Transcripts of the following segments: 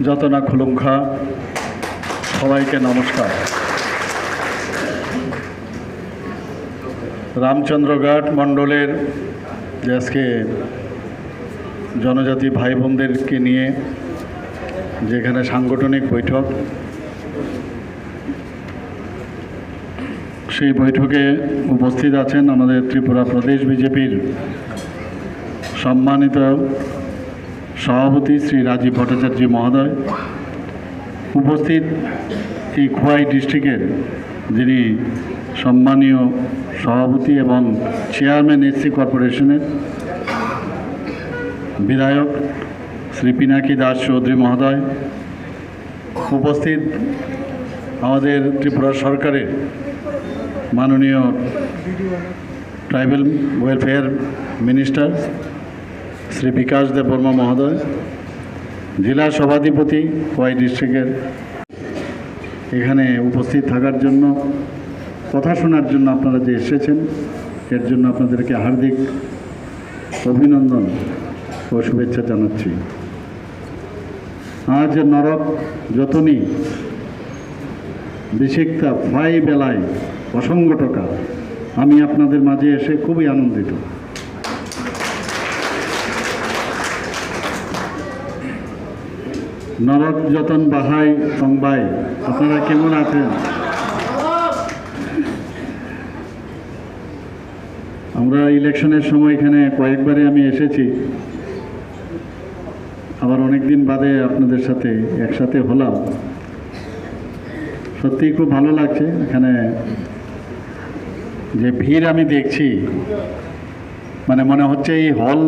যত না খুলুমখা সবাইকে নমস্কার। রামচন্দ্রঘাট মণ্ডলের যে আজকে জনজাতি ভাই বোনদেরকে নিয়ে যেখানে সাংগঠনিক বৈঠক, সেই বৈঠকে উপস্থিত আছেন আমাদের ত্রিপুরা প্রদেশ বিজেপির সম্মানিত সভাপতি শ্রী রাজীব ভট্টাচার্য মহোদয়, উপস্থিত এই খোয়াই ডিস্ট্রিক্টের যিনি সম্মানীয় সভাপতি এবং চেয়ারম্যান এসসি কর্পোরেশনের বিধায়ক শ্রী পিনাকি দাস চৌধুরী মহোদয়, উপস্থিত আমাদের ত্রিপুরা সরকারের মাননীয় ট্রাইবাল ওয়েলফেয়ার মিনিস্টার শ্রী বিকাশ দেববর্মা মহোদয়, জেলা সভাধিপতি খোয়াই ডিস্ট্রিক্টের, এখানে উপস্থিত থাকার জন্য, কথা শোনার জন্য আপনারা যে এসেছেন, এর জন্য আপনাদেরকে হার্দিক অভিনন্দন ও শুভেচ্ছা জানাচ্ছি। আজ নরক যতনি বিশেষতা ফাই বেলায় অসংগ টাকা, আমি আপনাদের মাঝে এসে খুবই আনন্দিত। নরক যতন বাহাই সংবাই, আপনারা কেমন আছেন? আমরা ইলেকশনের সময় এখানে কয়েকবারে আমি এসেছি, আবার অনেক দিন বাদে আপনাদের সাথে একসাথে হলাম। সত্যিই খুব ভালো লাগছে। এখানে যে ভিড় আমি দেখছি, মানে মনে হচ্ছে এই হল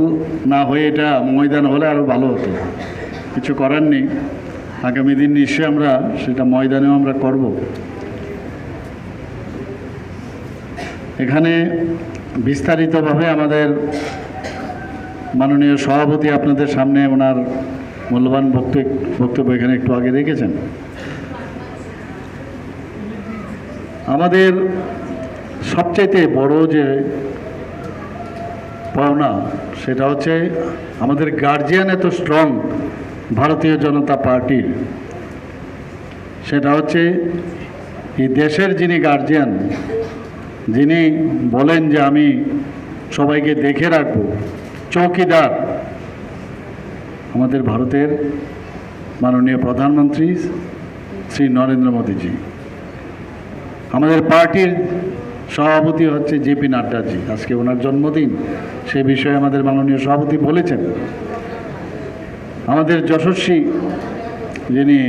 না হয়ে এটা ময়দান হলে আরও ভালো হতো। কিছু করার নেই, আগামী দিন নিশ্চয়ই আমরা সেটা ময়দানেও আমরা করব। এখানে বিস্তারিতভাবে আমাদের মাননীয় সভাপতি আপনাদের সামনে ওনার মূল্যবান বক্তব্য এখানে একটু আগে রেখেছেন। আমাদের সবচাইতে বড় যে পাওনা সেটা হচ্ছে আমাদের গার্জিয়ান এত স্ট্রং ভারতীয় জনতা পার্টির, সেটা হচ্ছে এই দেশের যিনি গার্জিয়ান, যিনি বলেন যে আমি সবাইকে দেখে রাখব, চৌকিদার, আমাদের ভারতের মাননীয় প্রধানমন্ত্রী শ্রী নরেন্দ্র মোদীজি। আমাদের পার্টির সভাপতি হচ্ছে জেপি নাড্ডাজি, আজকে ওনার জন্মদিন, সে বিষয়ে আমাদের মাননীয় সভাপতি বলেছেন। আমাদের যশস্বী যিনি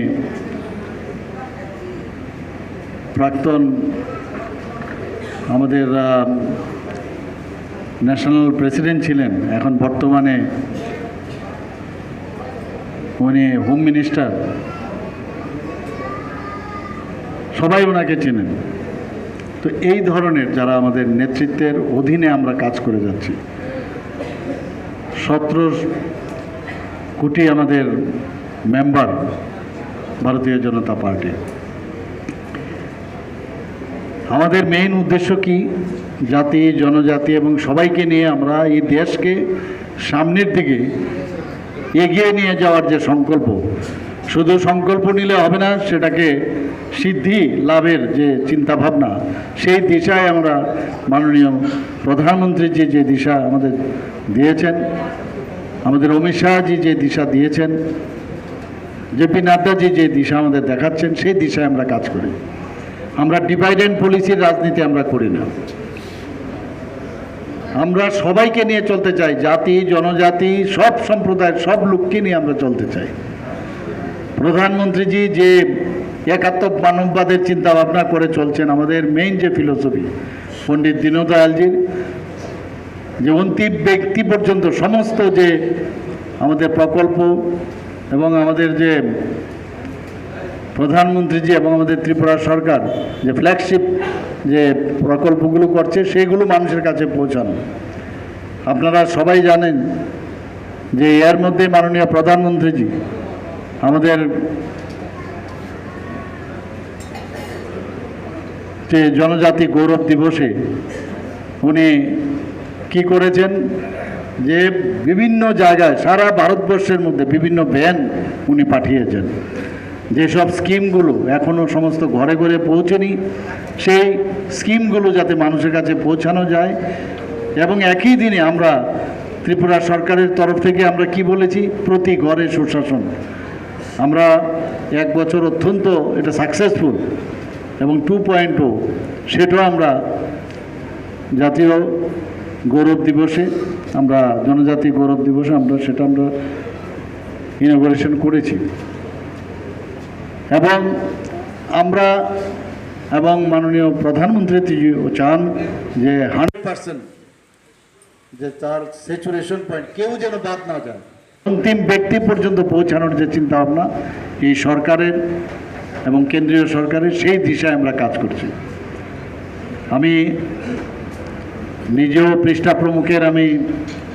প্রাক্তন আমাদের ন্যাশনাল প্রেসিডেন্ট ছিলেন, এখন বর্তমানে উনি হোম মিনিস্টার, সবাই ওনাকে চেনেন। তো এই ধরনের যারা আমাদের নেতৃত্বের অধীনে আমরা কাজ করে যাচ্ছি, 17 কোটি আমাদের মেম্বার ভারতীয় জনতা পার্টি। আমাদের মেইন উদ্দেশ্য কি? জাতি জনজাতি এবং সবাইকে নিয়ে আমরা এই দেশকে সামনের দিকে এগিয়ে নিয়ে যাওয়ার যে সংকল্প, শুধু সংকল্প নিলে হবে না, সেটাকে সিদ্ধি লাভের যে চিন্তাভাবনা, সেই দিশায় আমরা মাননীয় প্রধানমন্ত্রীজি যে দিশা আমাদের দিয়েছেন, আমাদের অমিত শাহজি যে দিশা দিয়েছেন, জেপি নাড্ডাজি যে দিশা আমাদের দেখাচ্ছেন, সেই দিশায় আমরা কাজ করি। আমরা ডিভাইড অ্যান্ড পলিসির রাজনীতি আমরা করি না। আমরা সবাইকে নিয়ে চলতে চাই, জাতি জনজাতি সব সম্প্রদায়ের সব লোককে নিয়ে আমরা চলতে চাই। প্রধানমন্ত্রীজি যে একাত্ম মানববাদের চিন্তা ভাবনা করে চলছেন, আমাদের মেইন যে ফিলোসফি পণ্ডিত দীনদয়ালজির, যে অন্তিম ব্যক্তি পর্যন্ত সমস্ত যে আমাদের প্রকল্প এবং আমাদের যে প্রধানমন্ত্রীজি এবং আমাদের ত্রিপুরা সরকার যে ফ্ল্যাগশিপ যে প্রকল্পগুলো করছে, সেগুলো মানুষের কাছে পৌঁছানো। আপনারা সবাই জানেন যে এর মধ্যে মাননীয় প্রধানমন্ত্রীজি আমাদের যে জনজাতি গৌরব দিবসে উনি কি করেছেন, যে বিভিন্ন জায়গায় সারা ভারতবর্ষের মধ্যে বিভিন্ন ভ্যান উনি পাঠিয়েছেন, যেসব স্কিমগুলো এখনও সমস্ত ঘরে ঘরে পৌঁছেনি সেই স্কিমগুলো যাতে মানুষের কাছে পৌঁছানো যায়। এবং একই দিনে আমরা ত্রিপুরা সরকারের তরফ থেকে আমরা কি বলেছি, প্রতি ঘরে সুশাসন। আমরা 1 বছর অত্যন্ত এটা সাকসেসফুল, এবং 2.0 সেটাও আমরা জাতীয় গৌরব দিবসে, আমরা জনজাতি গৌরব দিবসে আমরা ইনোগ্রেশন করেছি। এবং মাননীয় প্রধানমন্ত্রী চান যে 100% যে তার স্যাচুরেশন পয়েন্ট কেউ যেন বাদ না যায়, অন্তিম ব্যক্তি পর্যন্ত পৌঁছানোর যে চিন্তাভাবনা এই সরকারের এবং কেন্দ্রীয় সরকারের, সেই দিশায় আমরা কাজ করছি। আমি নিজেও পৃষ্ঠা প্রমুখের আমি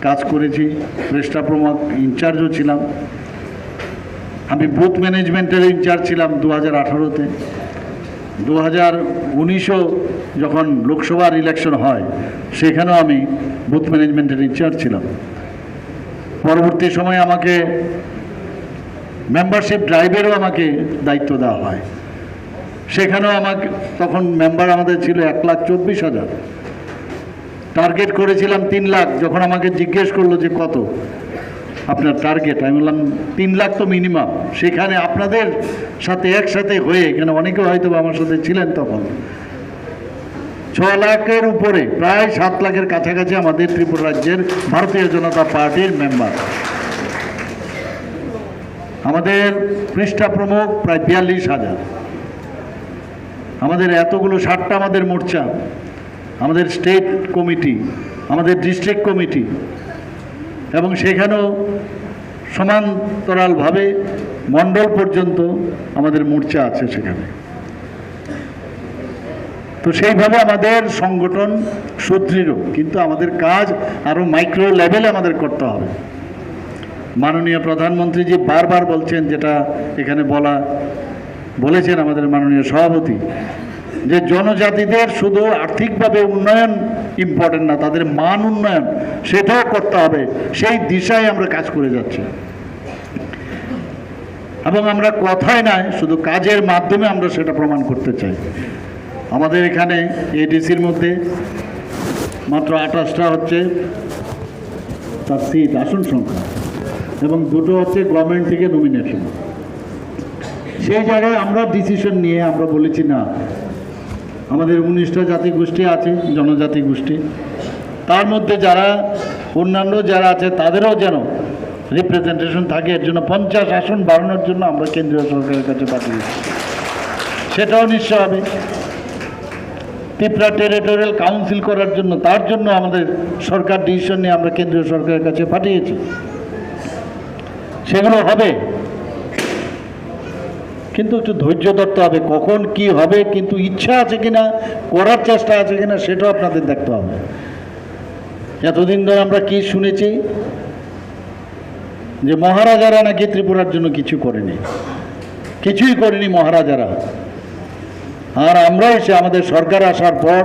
কাজ করেছি, পৃষ্ঠা প্রমুখ ইনচার্জও ছিলাম। আমি বুথ ম্যানেজমেন্টের ইনচার্জ ছিলাম 2018-তে। 2019-ও যখন লোকসভার ইলেকশন হয় সেখানেও আমি বুথ ম্যানেজমেন্টের ইনচার্জ ছিলাম। পরবর্তী সময়ে আমাকে মেম্বারশিপ ড্রাইভেরও আমাকে দায়িত্ব দেওয়া হয়। সেখানেও আমাকে তখন মেম্বার আমাদের ছিল 1,24,000, টার্গেট করেছিলাম 3 লাখ। যখন আমাকে জিজ্ঞেস করলো যে কত আপনার টার্গেট, আমি বললাম 3 লাখ তো মিনিমাম। সেখানে আপনাদের সাথে একসাথে হয়ে, এখানে অনেকে হয়তো আমার সাথে ছিলেন তখন, 6 লাখের উপরে, প্রায় 7 লাখের কাছাকাছি আমাদের ত্রিপুরা রাজ্যের ভারতীয় জনতা পার্টির মেম্বার। আমাদের পৃষ্ঠা প্রমুখ প্রায় 42,000। আমাদের এতগুলো 60টা আমাদের মোর্চা, আমাদের স্টেট কমিটি, আমাদের ডিস্ট্রিক্ট কমিটি, এবং সেখানেও সমান্তরালভাবে মণ্ডল পর্যন্ত আমাদের মোর্চা আছে সেখানে। তো সেইভাবে আমাদের সংগঠন সুদৃঢ়, কিন্তু আমাদের কাজ আরও মাইক্রো লেভেলে আমাদের করতে হবে। মাননীয় প্রধানমন্ত্রীজি বারবার বলছেন, যেটা এখানে বলেছেন আমাদের মাননীয় সভাপতি, যে জনজাতিদের শুধু আর্থিকভাবে উন্নয়ন ইম্পর্টেন্ট না, তাদের মান উন্নয়ন সেটাও করতে হবে। সেই দিশায় আমরা কাজ করে যাচ্ছি, এবং আমরা কথায় নয়, শুধু কাজের মাধ্যমে আমরা সেটা প্রমাণ করতে চাই। আমাদের এখানে এডিসির মধ্যে মাত্র 28টা হচ্ছে তার সিট, আসন সংখ্যা, এবং 2টো হচ্ছে গভর্নমেন্ট থেকে নমিনেশন। সেই জায়গায় আমরা ডিসিশন নিয়ে আমরা বলেছি না, আমাদের 19টা জাতি গোষ্ঠী আছে, জনজাতি গোষ্ঠী, তার মধ্যে যারা অন্যান্য যারা আছে তাদেরও যেন রিপ্রেজেন্টেশন থাকে। এর জন্য 50 আসন বাড়ানোর জন্য আমরা কেন্দ্রীয় সরকারের কাছে পাঠিয়েছি, সেটাও নিশ্চয় হবে। ত্রিপুরা টেরিটোরিয়াল কাউন্সিল করার জন্য, তার জন্য আমাদের সরকার ডিসিশন নিয়ে আমরা কেন্দ্রীয় সরকারের কাছে পাঠিয়েছি, সেগুলো হবে। কিন্তু একটু ধৈর্য ধরতে হবে, কখন কি হবে, কিন্তু ইচ্ছা আছে কিনা, করার চেষ্টা আছে কিনা, সেটাও আপনাদের দেখতে হবে। এতদিন ধরে আমরা কি শুনেছি, যে মহারাজারা নাকি ত্রিপুরার জন্য কিছু করেনি, কিছুই করেনি মহারাজারা। আর আমরা এসে আমাদের সরকার আসার পর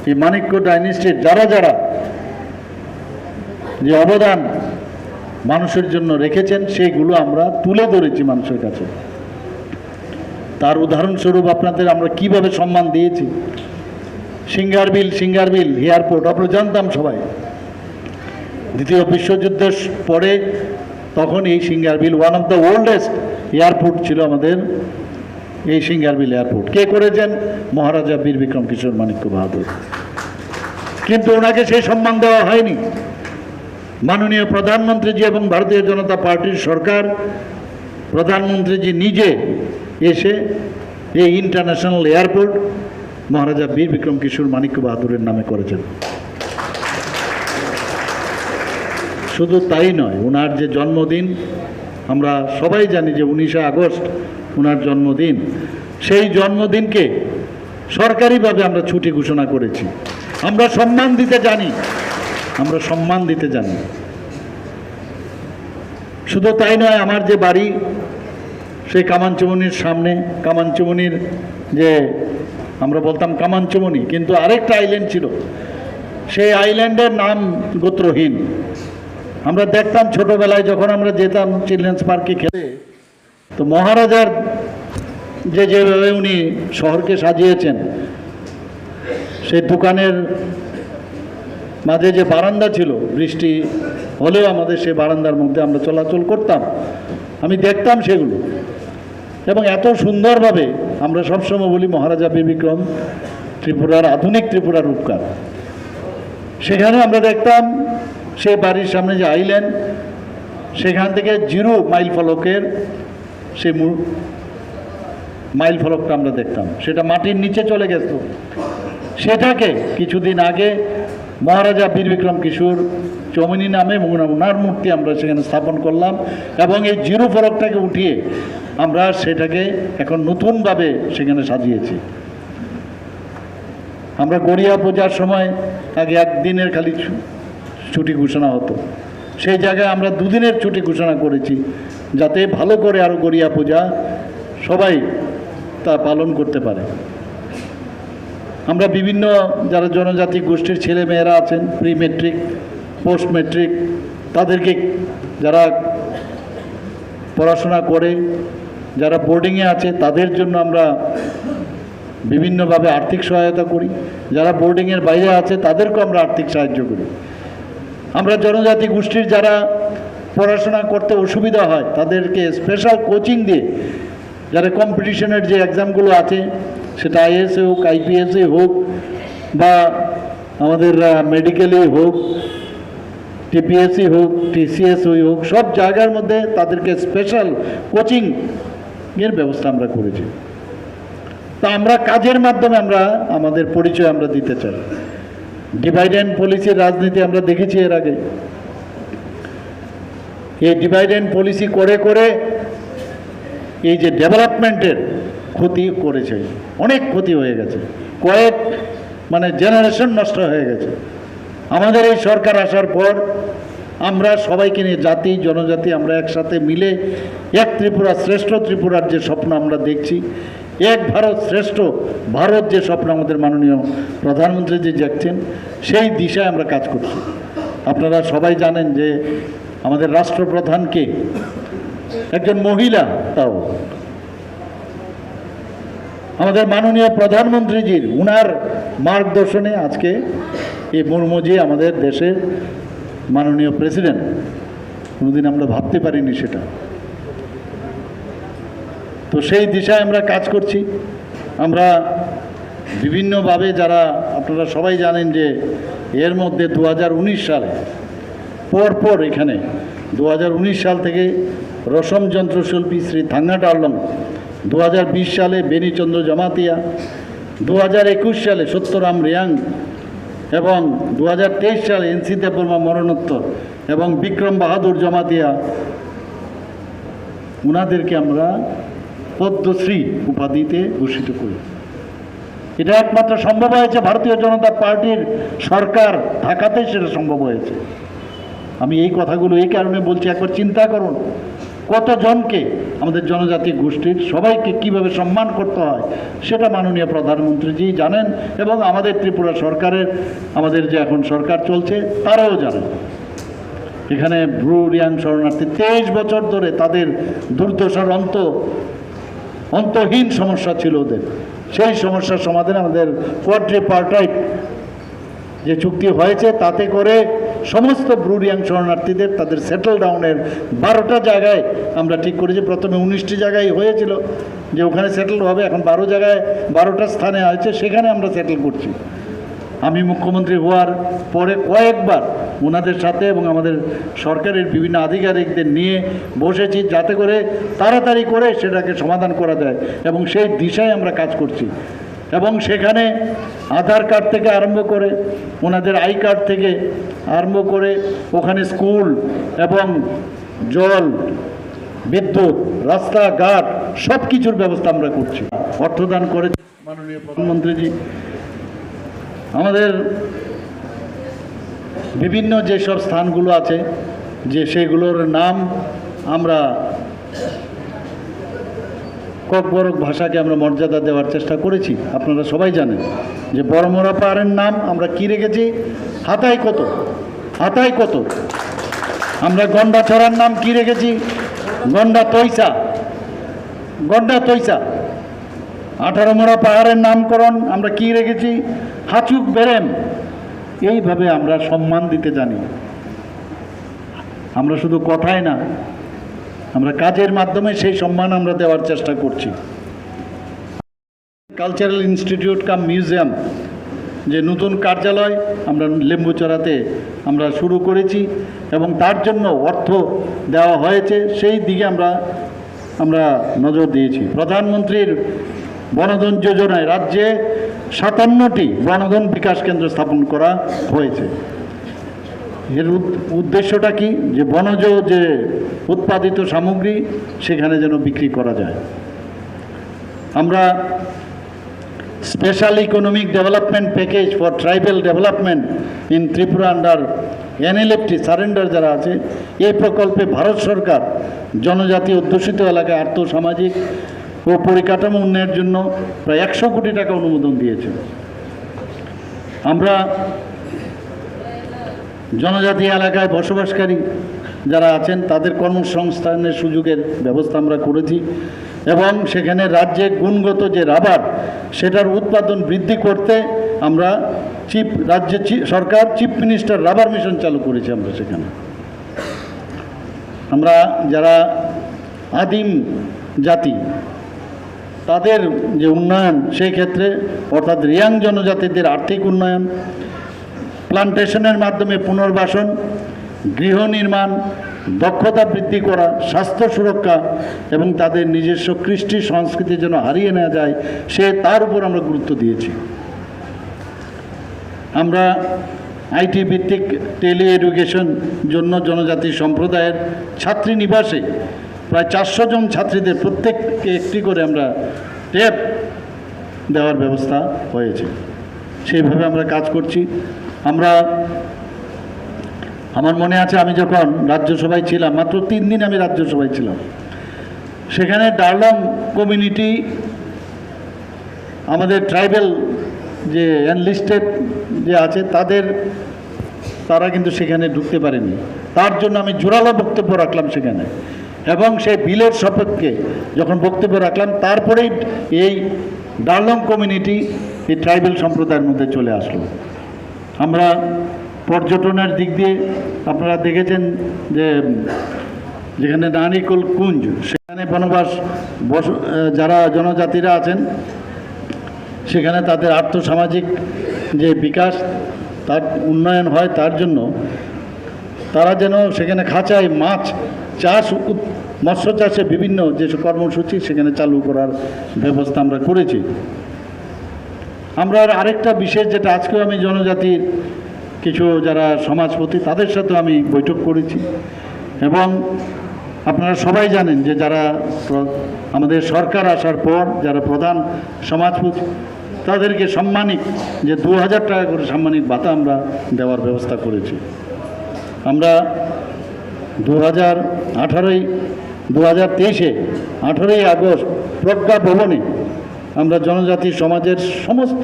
এই মাণিক্য ডাইনেস্টির যারা যে অবদান মানুষের জন্য রেখেছেন, সেইগুলো আমরা তুলে ধরেছি মানুষের কাছে। তার উদাহরণস্বরূপ আপনাদের আমরা কিভাবে সম্মান দিয়েছি। সিঙ্গারবিল এয়ারপোর্ট আমরা জানতাম সবাই, দ্বিতীয় বিশ্বযুদ্ধের পরে তখন এই Singarbil one of the oldest airport ছিল আমাদের এই সিঙ্গারবিল এয়ারপোর্ট। কে করেছেন? মহারাজা বীর বিক্রম কিশোর মাণিক্য বাহাদুর। কিন্তু ওনাকে সেই সম্মান দেওয়া হয়নি। মাননীয় প্রধানমন্ত্রীজি এবং ভারতীয় জনতা পার্টির সরকার, প্রধানমন্ত্রীজি নিজে এসে এই ইন্টারন্যাশনাল এয়ারপোর্ট মহারাজা বীর বিক্রম কিশোর মাণিক্য বাহাদুরের নামে করেছেন। শুধু তাই নয়, ওনার যে জন্মদিন, আমরা সবাই জানি যে 19শে আগস্ট ওনার জন্মদিন, সেই জন্মদিনকে সরকারিভাবে আমরা ছুটি ঘোষণা করেছি। আমরা সম্মান দিতে জানি, শুধু তাই নয়, আমার যে বাড়ি সেই কামানচুমনির সামনে, কামানচুমনির যে আমরা বলতাম কামানচুমনি, কিন্তু আরেকটা আইল্যান্ড ছিল, সেই আইল্যান্ডের নাম গোত্রহীন। আমরা দেখতাম ছোটবেলায় যখন আমরা যেতাম চিলড্রেন্স পার্কে খেলে, তো মহারাজার যেভাবে উনি শহরকে সাজিয়েছেন, সেই দোকানের মাঝে যে বারান্দা ছিল, বৃষ্টি হলেও আমাদের সেই বারান্দার মধ্যে আমরা চলাচল করতাম, আমি দেখতাম সেগুলো। এবং এত সুন্দরভাবে আমরা সবসময় বলি মহারাজা বীরবিক্রম ত্রিপুরার আধুনিক ত্রিপুরার রূপকার। সেখানে আমরা দেখতাম সেই বাড়ির সামনে যে আইল্যান্ড, সেখান থেকে 0 মাইল ফলকের সেই মাইল ফলকটা আমরা দেখতাম, সেটা মাটির নিচে চলে গেছে। সেটাকে কিছুদিন আগে মহারাজা বীরবিক্রম কিশোর চৌমুহনী নামে ওনার মূর্তি আমরা সেখানে স্থাপন করলাম, এবং এই 0 ফলকটাকে উঠিয়ে আমরা সেটাকে এখন নতুনভাবে সেখানে সাজিয়েছি। আমরা গড়িয়া পূজার সময় আগে 1 দিনের খালি ছুটি ঘোষণা হতো, সেই জায়গায় আমরা 2 দিনের ছুটি ঘোষণা করেছি, যাতে ভালো করে আরও গড়িয়া পূজা সবাই তা পালন করতে পারে। আমরা বিভিন্ন যারা জনজাতি গোষ্ঠীর ছেলে মেয়েরা আছেন, প্রি মেট্রিক, পোস্ট মেট্রিক, তাদেরকে যারা পড়াশোনা করে, যারা বোর্ডিংয়ে আছে, তাদের জন্য আমরা বিভিন্নভাবে আর্থিক সহায়তা করি। যারা বোর্ডিংয়ের বাইরে আছে তাদেরকেও আমরা আর্থিক সাহায্য করি। আমরা জনজাতি গোষ্ঠীর যারা পড়াশোনা করতে অসুবিধা হয় তাদেরকে স্পেশাল কোচিং দিয়ে, যারা কম্পিটিশনের যে এক্সামগুলো আছে, সেটা আইএসএ হোক, আইপিএসএ হোক, বা আমাদের মেডিকেলে হোক, টিপিএসসি হোক, টিসিএসই হোক, সব জায়গার মধ্যে তাদেরকে স্পেশাল কোচিংয়ের ব্যবস্থা আমরা করেছি। তা আমরা কাজের মাধ্যমে আমরা আমাদের পরিচয় আমরা দিতে চাই। ডিভাইড অ্যান্ড পলিসির রাজনীতি আমরা দেখেছি এর আগে। এই ডিভাইড অ্যান্ড পলিসি করে করে এই যে ডেভেলপমেন্টের ক্ষতি করেছে, অনেক ক্ষতি হয়ে গেছে, জেনারেশন নষ্ট হয়ে গেছে। আমাদের এই সরকার আসার পর আমরা সবাইকে নিয়ে, জাতি জনজাতি, আমরা একসাথে মিলে এক ত্রিপুরা শ্রেষ্ঠ ত্রিপুরার যে স্বপ্ন আমরা দেখছি, এক ভারত শ্রেষ্ঠ ভারত যে স্বপ্ন আমাদের মাননীয় প্রধানমন্ত্রী যে দেখছেন, সেই দিশায় আমরা কাজ করছি। আপনারা সবাই জানেন যে আমাদের রাষ্ট্রপ্রধানকে একজন মহিলা, তাও আমাদের মাননীয় প্রধানমন্ত্রীজির উনার মার্গদর্শনে আজকে এই মুর্মুজি আমাদের দেশের মাননীয় প্রেসিডেন্ট। কোনোদিন আমরা ভাবতে পারিনি সেটা। তো সেই দিশায় আমরা কাজ করছি। আমরা বিভিন্নভাবে, যারা আপনারা সবাই জানেন যে এর মধ্যে 2019 সালে পরপর এখানে 2019 সাল থেকে রসম যন্ত্রশিল্পী শ্রী থাঙ্গা টার্লং, 2020 সালে বেনিচন্দ্র জমাতিয়া, 2021 সালে সত্যরাম রিয়াং, এবং 2023 সালে এনসি দেববর্মা মরণোত্তর এবং বিক্রম বাহাদুর জমাতিয়া, ওনাদেরকে আমরা পদ্মশ্রী উপাধিতে ভূষিত করি। এটা একমাত্র সম্ভব হয়েছে ভারতীয় জনতা পার্টির সরকার থাকাতেই সেটা সম্ভব হয়েছে। আমি এই কথাগুলো এই কারণে বলছি, একবার চিন্তা করুন কতজনকে আমাদের জনজাতি গোষ্ঠীর সবাইকে কিভাবে সম্মান করতে হয় সেটা মাননীয় প্রধানমন্ত্রীজি জানেন, এবং আমাদের ত্রিপুরা সরকারের, আমাদের যে এখন সরকার চলছে, তারাও জানেন। এখানে ব্রু রিয়াং শরণার্থী 23 বছর ধরে তাদের দুর্দশার অন্তহীন সমস্যা ছিল ওদের। সেই সমস্যার সমাধানে আমাদের কোয়াড্রিপার্টাইট যে চুক্তি হয়েছে, তাতে করে সমস্ত ব্রু রিয়াং শরণার্থীদের তাদের সেটেল ডাউনের 12টা জায়গায় আমরা ঠিক করেছি। প্রথমে 19টি জায়গায় হয়েছিল যে ওখানে সেটেল হবে, এখন 12 জায়গায় 12টা স্থানে হয়েছে, সেখানে আমরা সেটেল করছি। আমি মুখ্যমন্ত্রী হওয়ার পরে কয়েকবার ওনাদের সাথে এবং আমাদের সরকারের বিভিন্ন আধিকারিকদের নিয়ে বসেছি, যাতে করে তাড়াতাড়ি করে সেটাকে সমাধান করা যায়, এবং সেই দিশায় আমরা কাজ করছি। এবং সেখানে আধার কার্ড থেকে আরম্ভ করে, ওনাদের আই কার্ড থেকে আরম্ভ করে, ওখানে স্কুল এবং জল, বিদ্যুৎ, রাস্তাঘাট সব কিছুর ব্যবস্থা আমরা করছি। অর্থদান করে মাননীয় প্রধানমন্ত্রীজি। আমাদের বিভিন্ন যেসব স্থানগুলো আছে, যে সেগুলোর নাম আমরা ককবরক ভাষাকে আমরা মর্যাদা দেওয়ার চেষ্টা করেছি। আপনারা সবাই জানেন যে বড়মরা পাহাড়ের নাম আমরা কি রেখেছি, হাতাই কত। আমরা গন্ডাছড়ার নাম কি রেখেছি? গন্ডা তৈসা। 18 মোড়া পাহাড়ের নামকরণ আমরা কি রেখেছি? হাচুক বেরেম। এইভাবে আমরা সম্মান দিতে জানি। আমরা শুধু কথায় না, আমরা কাজের মাধ্যমে সেই সম্মান আমরা দেওয়ার চেষ্টা করছি। কালচারাল ইনস্টিটিউট কাম মিউজিয়াম যে নতুন কার্যালয় আমরা লেম্বুচড়াতে আমরা শুরু করেছি এবং তার জন্য অর্থ দেওয়া হয়েছে, সেই দিকে আমরা নজর দিয়েছি। প্রধানমন্ত্রীর বনধন যোজনায় রাজ্যে 57টি বনধন বিকাশ কেন্দ্র স্থাপন করা হয়েছে। এর উদ্দেশ্যটা কি? যে বনজ যে উৎপাদিত সামগ্রী সেখানে যেন বিক্রি করা যায়। আমরা special economic development package for tribal development in Tripura under NLFT surrender যারা আছে, এই প্রকল্পে ভারত সরকার জনজাতি অধ্যুষিত এলাকায় আর্থসামাজিক ও পরিকাঠামো উন্নয়নের জন্য প্রায় 100 কোটি টাকা অনুমোদন দিয়েছে। আমরা জনজাতি এলাকায় বসবাসকারী যারা আছেন তাদের কর্মসংস্থানের সুযোগের ব্যবস্থা আমরা করেছি এবং সেখানে রাজ্যে গুণগত যে রাবার সেটার উৎপাদন বৃদ্ধি করতে আমরা সরকার চিফ মিনিস্টার রাবার মিশন চালু করেছি। আমরা সেখানে আমরা যারা আদিম জাতি তাদের যে উন্নয়ন সেই ক্ষেত্রে অর্থাৎ রিয়াং জনজাতিদের আর্থিক উন্নয়ন, প্লান্টেশনের মাধ্যমে পুনর্বাসন, গৃহ নির্মাণ, দক্ষতা বৃদ্ধি করা, স্বাস্থ্য সুরক্ষা এবং তাদের নিজস্ব কৃষ্টি সংস্কৃতি যেন হারিয়ে না যায় তার উপর আমরা গুরুত্ব দিয়েছি। আমরা আইটি ভিত্তিক টেলি এডুকেশন জন্য জনজাতি সম্প্রদায়ের ছাত্রী নিবাসে প্রায় 400 জন ছাত্রীদের প্রত্যেককে একটি করে আমরা ট্যাব দেওয়ার ব্যবস্থা হয়েছে। সেইভাবে আমরা কাজ করছি। আমার মনে আছে আমি যখন রাজ্যসভায় ছিলাম, মাত্র 3 দিন আমি রাজ্যসভায় ছিলাম, সেখানে ডার্লং কমিউনিটি আমাদের ট্রাইবাল যে এনলিস্টেড যে আছে তারা কিন্তু সেখানে ঢুকতে পারেনি। তার জন্য আমি জোরালো বক্তব্য রাখলাম সেখানে এবং সেই বিলের সপক্ষে যখন বক্তব্য রাখলাম তারপরেই এই ডার্লং কমিউনিটি এই ট্রাইবাল সম্প্রদায়ের মধ্যে চলে আসলো। আমরা পর্যটনের দিক দিয়ে আপনারা দেখেছেন যে যেখানে নানিকুল কুঞ্জ, সেখানে যারা জনজাতিরা আছেন সেখানে তাদের আর্থসামাজিক যে বিকাশ তার উন্নয়ন হয়, তার জন্য তারা যেন সেখানে খাঁচায় মাছ চাষ, মৎস্য চাষে বিভিন্ন যে কর্মসূচি সেখানে চালু করার ব্যবস্থা আমরা করেছি। আমরা আরেকটা বিশেষ যেটা আজকেও আমি জনজাতির কিছু যারা সমাজপতি তাদের সাথে আমি বৈঠক করেছি এবং আপনারা সবাই জানেন যে যারা আমাদের সরকার আসার পর যারা প্রধান সমাজপতি তাদেরকে সাম্মানিক যে 2000 টাকা করে সাম্মানিক ভাতা আমরা দেওয়ার ব্যবস্থা করেছি। আমরা 2023-এ 18ই আগস্ট প্রজ্ঞা ভবনে আমরা জনজাতি সমাজের সমস্ত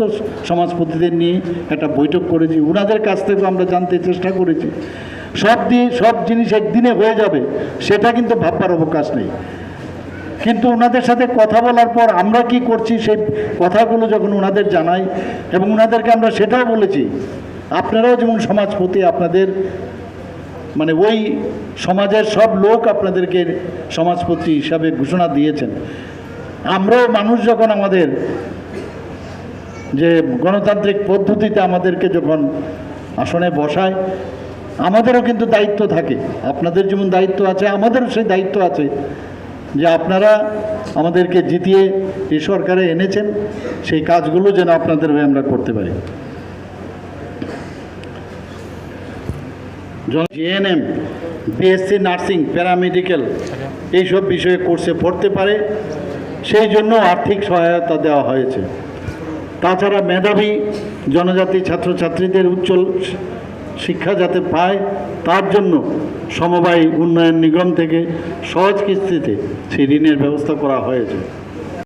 সমাজপতিদের নিয়ে একটা বৈঠক করেছি। ওনাদের কাছ থেকেও আমরা জানতে চেষ্টা করেছি। সব জিনিস একদিনে হয়ে যাবে সেটা কিন্তু ভাববার অবকাশ নেই, কিন্তু ওনাদের সাথে কথা বলার পর আমরা কি করছি সেই কথাগুলো যখন ওনাদের জানাই এবং ওনাদেরকে আমরা সেটাও বলেছি আপনারাও যেমন সমাজপতি, আপনাদের মানে ওই সমাজের সব লোক আপনাদেরকে সমাজপতি হিসাবে ঘোষণা দিয়েছেন। আমরাও মানুষ যখন আমাদের যে গণতান্ত্রিক পদ্ধতিতে আমাদেরকে যখন আসনে বসায় আমাদেরও কিন্তু দায়িত্ব থাকে। আপনাদের যেমন দায়িত্ব আছে আমাদেরও সেই দায়িত্ব আছে যে আপনারা আমাদেরকে জিতিয়ে এই সরকারে এনেছেন, সেই কাজগুলো যেন আপনাদের হয়ে আমরা করতে পারি। জিএনএম, বিএসসি নার্সিং, প্যারামেডিক্যাল এইসব বিষয়ে কোর্সে পড়তে পারে সেই জন্য আর্থিক সহায়তা দেওয়া হয়েছে। তাছাড়া মেধাবী জনজাতি ছাত্রছাত্রীদের উজ্জ্বল শিক্ষা যাতে পায় তার জন্য সমবায় উন্নয়ন নিগম থেকে সহজ কিস্তিতে সেই ঋণের ব্যবস্থা করা হয়েছে।